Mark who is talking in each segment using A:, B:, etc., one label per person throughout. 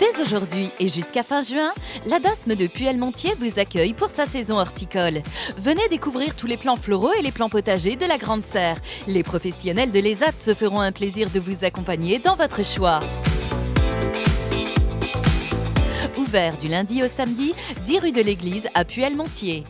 A: Dès aujourd'hui et jusqu'à fin juin, l'ADASM de Puellemontier vous accueille pour sa saison horticole. Venez découvrir tous les plants floraux et les plants potagers de la Grande Serre. Les professionnels de l'ESAT se feront un plaisir de vous accompagner dans votre choix. Ouvert du lundi au samedi, 10 rue de l'Église à Puellemontier.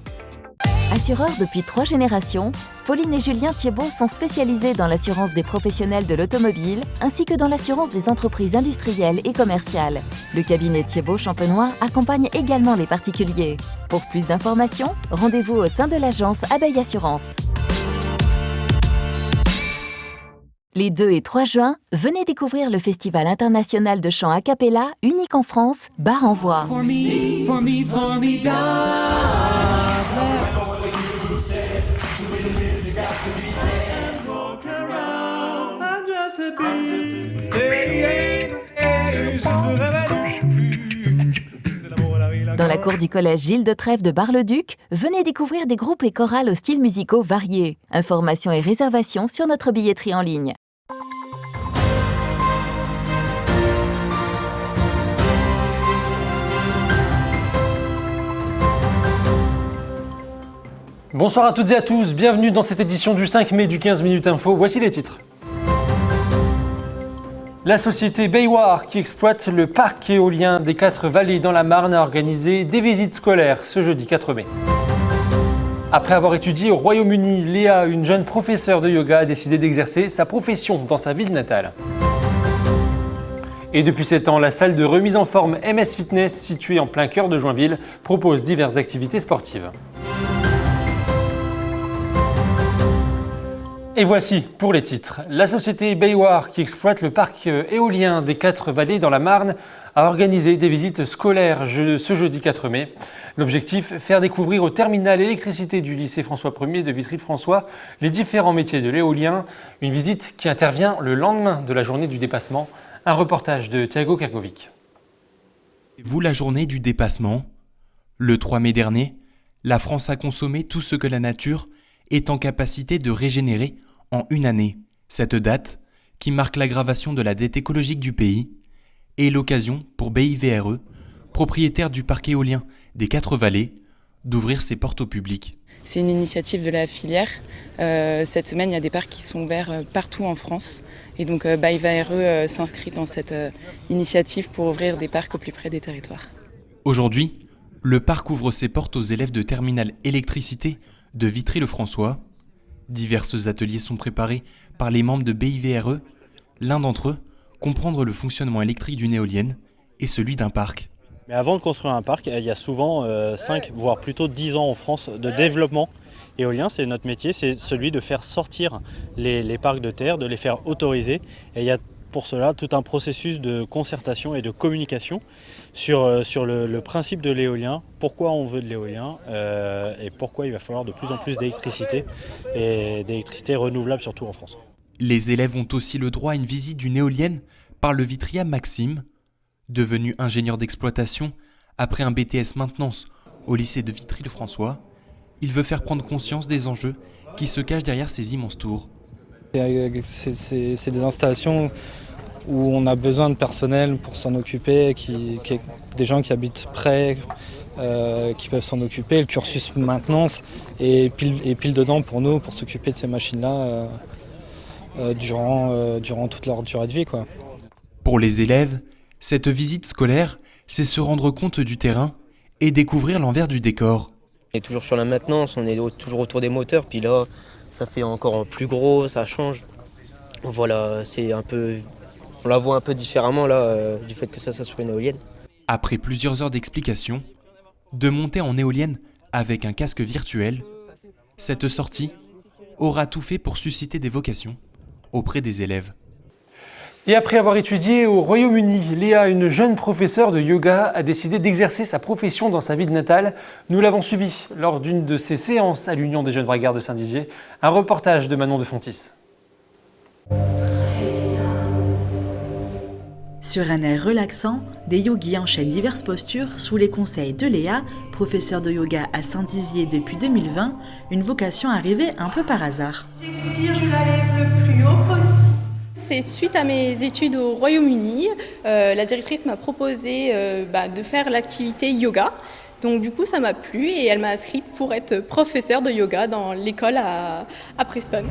B: Assureurs depuis 3 générations, Pauline et Julien Thiebaud sont spécialisés dans l'assurance des professionnels de l'automobile ainsi que dans l'assurance des entreprises industrielles et commerciales. Le cabinet Thiebaud-Champenois accompagne également les particuliers. Pour plus d'informations, rendez-vous au sein de l'agence Abeille Assurance. Les 2 et 3 juin, venez découvrir le Festival international de chant a cappella, unique en France, Bar en Voix. Dans la cour du collège Gilles de Trèves de Bar-le-Duc, venez découvrir des groupes et chorales aux styles musicaux variés. Informations et réservations sur notre billetterie en ligne.
C: Bonsoir à toutes et à tous, bienvenue dans cette édition du 5 mai du 15 minutes info. Voici les titres. La société Baywar, qui exploite le parc éolien des 4 Vallées dans la Marne, a organisé des visites scolaires ce jeudi 4 mai. Après avoir étudié au Royaume-Uni, Léa, une jeune professeure de yoga, a décidé d'exercer sa profession dans sa ville natale. Et depuis 7 ans, la salle de remise en forme MS Fitness, située en plein cœur de Joinville, propose diverses activités sportives. Et voici pour les titres. La société Baywar, qui exploite le parc éolien des 4 Vallées dans la Marne, a organisé des visites scolaires ce jeudi 4 mai. L'objectif, faire découvrir au terminal électricité du lycée François 1er de Vitry-le-François les différents métiers de l'éolien. Une visite qui intervient le lendemain de la journée du dépassement. Un reportage de Thiago Kergovic.
D: Vous, la journée du dépassement, le 3 mai dernier, la France a consommé tout ce que la nature est en capacité de régénérer en une année. Cette date, qui marque l'aggravation de la dette écologique du pays, est l'occasion pour BIVRE, propriétaire du parc éolien des 4 Vallées, d'ouvrir ses portes au public.
E: C'est une initiative de la filière. Cette semaine, il y a des parcs qui sont ouverts partout en France. Et donc BIVRE s'inscrit dans cette initiative pour ouvrir des parcs au plus près des territoires.
D: Aujourd'hui, le parc ouvre ses portes aux élèves de terminale électricité de Vitry-le-François. Divers ateliers sont préparés par les membres de BIVRE. L'un d'entre eux, comprendre le fonctionnement électrique d'une éolienne et celui d'un parc.
F: Mais avant de construire un parc, il y a souvent 5, voire plutôt 10 ans en France de développement éolien. C'est notre métier, c'est celui de faire sortir les parcs de terre, de les faire autoriser. Et il y a pour cela tout un processus de concertation et de communication sur le principe de l'éolien, pourquoi on veut de l'éolien et pourquoi il va falloir de plus en plus d'électricité et d'électricité renouvelable surtout en France.
D: Les élèves ont aussi le droit à une visite d'une éolienne par le Vitrien Maxime, devenu ingénieur d'exploitation après un BTS maintenance au lycée de Vitry-le-François. Il veut faire prendre conscience des enjeux qui se cachent derrière ces immenses tours.
G: C'est des installations où on a besoin de personnel pour s'en occuper, des gens qui habitent près, qui peuvent s'en occuper, le cursus maintenance est pile dedans pour nous, pour s'occuper de ces machines-là durant toute leur durée de vie, quoi.
D: Pour les élèves, cette visite scolaire, c'est se rendre compte du terrain et découvrir l'envers du décor.
H: On est toujours sur la maintenance, on est toujours autour des moteurs, puis là, ça fait encore en plus gros, ça change. Voilà, on la voit un peu différemment là, du fait que ça soit une éolienne.
D: Après plusieurs heures d'explications, de monter en éolienne avec un casque virtuel, cette sortie aura tout fait pour susciter des vocations auprès des élèves.
C: Et après avoir étudié au Royaume-Uni, Léa, une jeune professeure de yoga, a décidé d'exercer sa profession dans sa ville natale. Nous l'avons suivie lors d'une de ses séances à l'Union des jeunes bragards de Saint-Dizier. Un reportage de Manon de Fontis.
I: Sur un air relaxant, des yogis enchaînent diverses postures sous les conseils de Léa, professeure de yoga à Saint-Dizier depuis 2020, une vocation arrivée un peu par hasard.
J: J'expire, je la lève le plus haut possible. C'est suite à mes études au Royaume-Uni, la directrice m'a proposé de faire l'activité yoga. Donc du coup ça m'a plu et elle m'a inscrite pour être professeure de yoga dans l'école à Preston.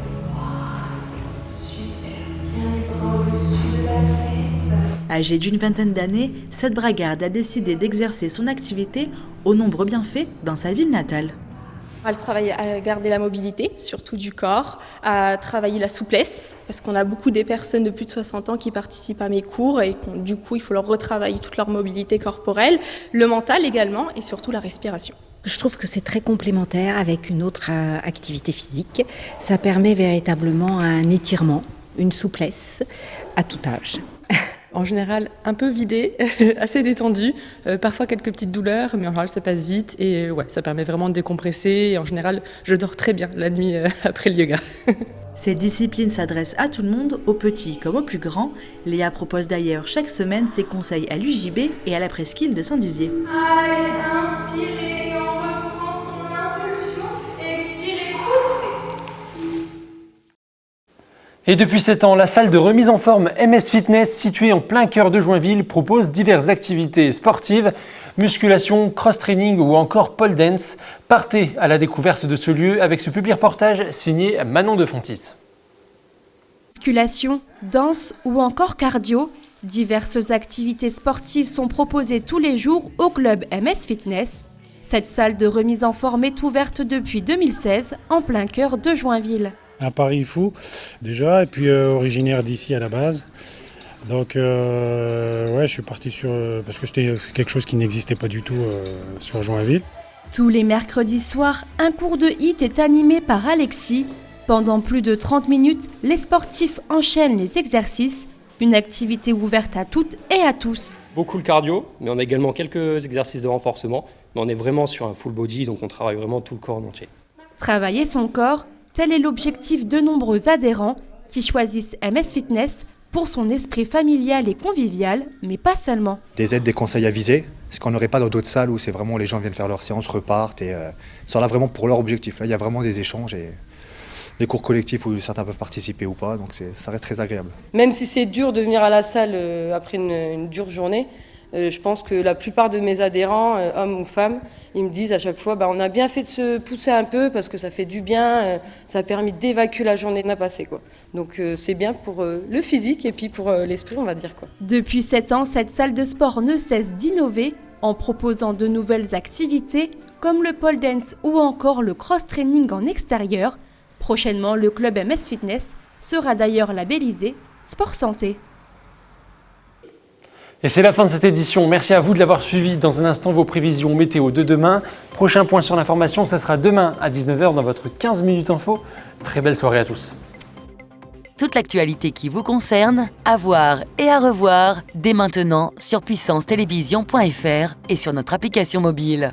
I: Âgée d'une vingtaine d'années, cette bragarde a décidé d'exercer son activité aux nombreux bienfaits dans sa ville natale.
J: Elle travaille à garder la mobilité, surtout du corps, à travailler la souplesse, parce qu'on a beaucoup des personnes de plus de 60 ans qui participent à mes cours et du coup il faut leur retravailler toute leur mobilité corporelle, le mental également et surtout la respiration.
K: Je trouve que c'est très complémentaire avec une autre activité physique. Ça permet véritablement un étirement, une souplesse à tout âge.
E: En général, un peu vidé, assez détendu, parfois quelques petites douleurs, mais en général ça passe vite et ça permet vraiment de décompresser. Et en général, je dors très bien la nuit après le yoga.
I: Ces disciplines s'adressent à tout le monde, aux petits comme aux plus grands. Léa propose d'ailleurs chaque semaine ses conseils à l'UJB et à la presqu'île de Saint-Dizier.
J: Allez, inspirez, on reprend son impulsion et expirez, poussez.
C: Et depuis 7 ans, la salle de remise en forme MS Fitness, située en plein cœur de Joinville, propose diverses activités sportives, musculation, cross-training ou encore pole dance. Partez à la découverte de ce lieu avec ce public reportage signé Manon de Fontis.
L: Musculation, danse ou encore cardio, diverses activités sportives sont proposées tous les jours au club MS Fitness. Cette salle de remise en forme est ouverte depuis 2016 en plein cœur de Joinville.
M: Un pari fou déjà, et puis originaire d'ici à la base. Donc je suis parti parce que c'était quelque chose qui n'existait pas du tout sur Joinville.
L: Tous les mercredis soirs, un cours de HIIT est animé par Alexis. Pendant plus de 30 minutes, les sportifs enchaînent les exercices, une activité ouverte à toutes et à tous.
N: Beaucoup le cardio, mais on a également quelques exercices de renforcement, mais on est vraiment sur un full body, donc on travaille vraiment tout le corps en entier.
L: Travailler son corps, tel est l'objectif de nombreux adhérents qui choisissent MS Fitness pour son esprit familial et convivial, mais pas seulement.
O: Des aides, des conseils avisés, ce qu'on n'aurait pas dans d'autres salles où c'est vraiment les gens viennent faire leur séance, repartent et sont là vraiment pour leur objectif. Là, il y a vraiment des échanges et des cours collectifs où certains peuvent participer ou pas, donc ça reste très agréable.
P: Même si c'est dur de venir à la salle après une dure journée, je pense que la plupart de mes adhérents, hommes ou femmes, ils me disent à chaque fois on a bien fait de se pousser un peu parce que ça fait du bien, ça a permis d'évacuer la journée qu'on a passée. Donc c'est bien pour le physique et puis pour l'esprit, on va dire.
L: Depuis 7 ans, cette salle de sport ne cesse d'innover en proposant de nouvelles activités comme le pole dance ou encore le cross-training en extérieur. Prochainement, le club MS Fitness sera d'ailleurs labellisé Sport Santé.
C: Et c'est la fin de cette édition. Merci à vous de l'avoir suivi. Dans un instant, vos prévisions météo de demain. Prochain point sur l'information, ça sera demain à 19h dans votre 15 minutes info. Très belle soirée à tous.
Q: Toute l'actualité qui vous concerne, à voir et à revoir dès maintenant sur puissancetélévision.fr et sur notre application mobile.